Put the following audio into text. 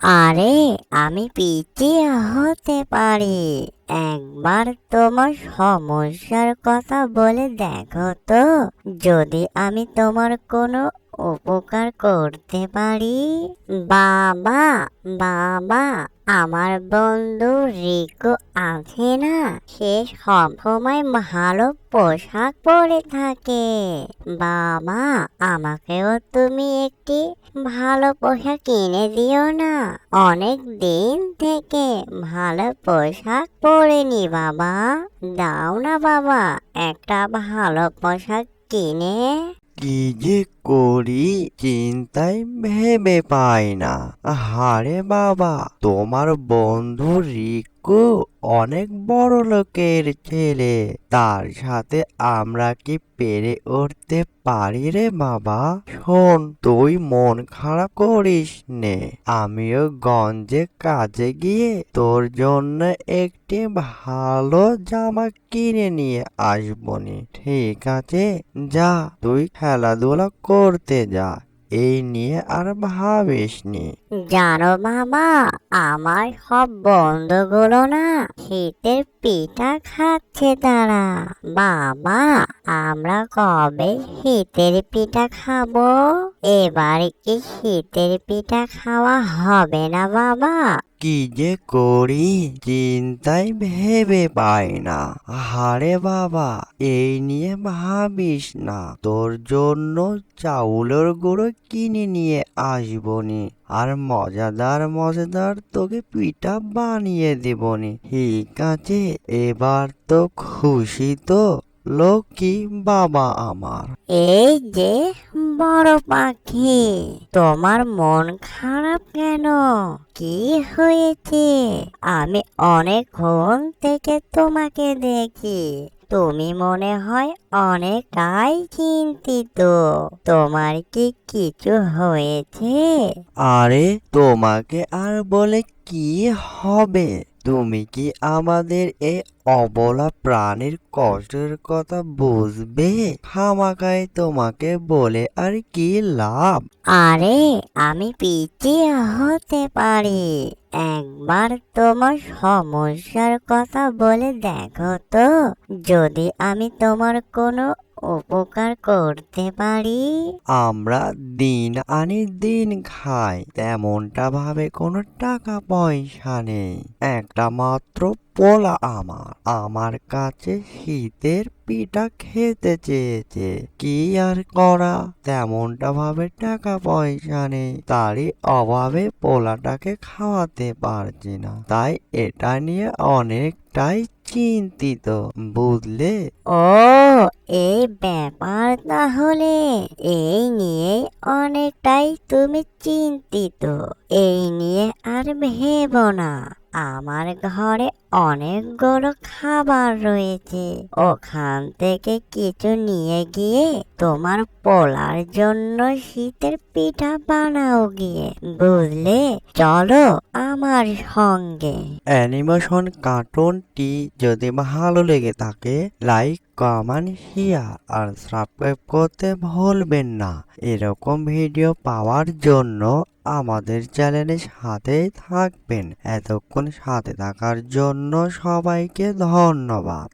আরে আমি পিচ্চি হতে পারি। একবার তোমার সমস্যার কথা বলে দেখো তো, যদি আমি তোমার কোনো উপকার করতে পারি। বাবা, বাবা, আমার বন্ধু রিকু আছে না, সে সবসময় ভালো পোশাক পরে থাকে। বাবা, আমাকেও তুমি একটি ভালো পোশাক কিনে দিও না। অনেক দিন থেকে ভালো পোশাক পরিনি বাবা। দাও না বাবা একটা ভালো পোশাক কিনে। কি যে করি চিন্তায় ভেবে পাই না। আহারে বাবা, তোমার বন্ধু রিকু অনেক বড় লোকের ছেলে, তার সাথে আমরা কি পেরে উঠতে পারি রে বাবা? শোন, তুই মন খারাপ করিস নে, আমিও গঞ্জে কাজে গিয়ে তোর জন্য একটি ভালো জামা কিনে নিয়ে আসবনি, ঠিক আছে? যা, তুই খেলাধুলা করতে যা, এই নিয়ে আর ভাবিস নি। জানো বাবা, আমার সব বন্ধুগুলো না শীতের পিঠা খাচ্ছে তারা। বাবা, আমরা কবে শীতের পিঠা খাবো? এবারে কি শীতের পিঠা খাওয়া হবে না বাবা? কি যে করি চিন্তায় ভেবে পাই না। আহারে বাবা, এই নিয়ে ভাবিস না, তোর জন্য চাউলের গুঁড়ো কিনে নিয়ে আসবনি, আর মজাদার মজাদার তোকে পিঠা বানিয়ে দেবনি, ঠিক আছে? এবার তো খুশি তো লক্ষ্মী বাবা আমার? এই যে বড় পাখি, তোমার মন খারাপ কেন? কি হয়েছে? আমি অনেকক্ষণ থেকে তোমাকে দেখি, তুমি মনে হয় অনেকটাই চিন্তিত। তোমার কি কিছু হয়েছে? আরে, তোমাকে আর বলে কি হবে? তুমি কি আমাদের এই অবলা প্রাণীর কষ্টের কথা বুঝবে? খামাকায় তোমাকে বলে আর কি লাভ? আরে আমি পিচ্চি হতে পারি। একবার তোমার সমস্যার কথা বলে দেখো তো, যদি আমি তোমার কোনো উপকার করতে পারি। আমরা দিন আনি দিন খাই, তেমনটা ভাবে কোনো টাকা পয়সা নেই। একটা মাত্র পোলা আমার কাছে শীতের পিঠা খেতে চেয়েছে, কি আর করা? তেমনটা ভাবে টাকা পয়সা নেই, তারই অভাবে পোলাটাকে খাওয়াতে পারছি না, তাই এটা নিয়ে অনেকটাই চিন্তিত, বুঝলে? ও, এই ব্যাপার তাহলে। এই নিয়ে অনেকটাই তুমি চিন্তিত। এই নিয়ে আর ভেবো না। আমার ঘরে অনেকগুলো খাবার রয়েছে, ওখান থেকে কিছু নিয়ে গিয়ে তোমার পোলার জন্য শীতের পিঠা বানাও গিয়ে, বুঝলে? চলো আমার সঙ্গে। অ্যানিমেশন কার্টুনটি যদি ভালো লেগে থাকে, লাইক, কমেন্ট, শেয়ার আর সাবস্ক্রাইব করতে ভুলবেন না। এরকম ভিডিও পাওয়ার জন্য আমাদের চ্যানেলের সাথে থাকবেন। এতক্ষণ সাথে থাকার জন্য সবাইকে ধন্যবাদ।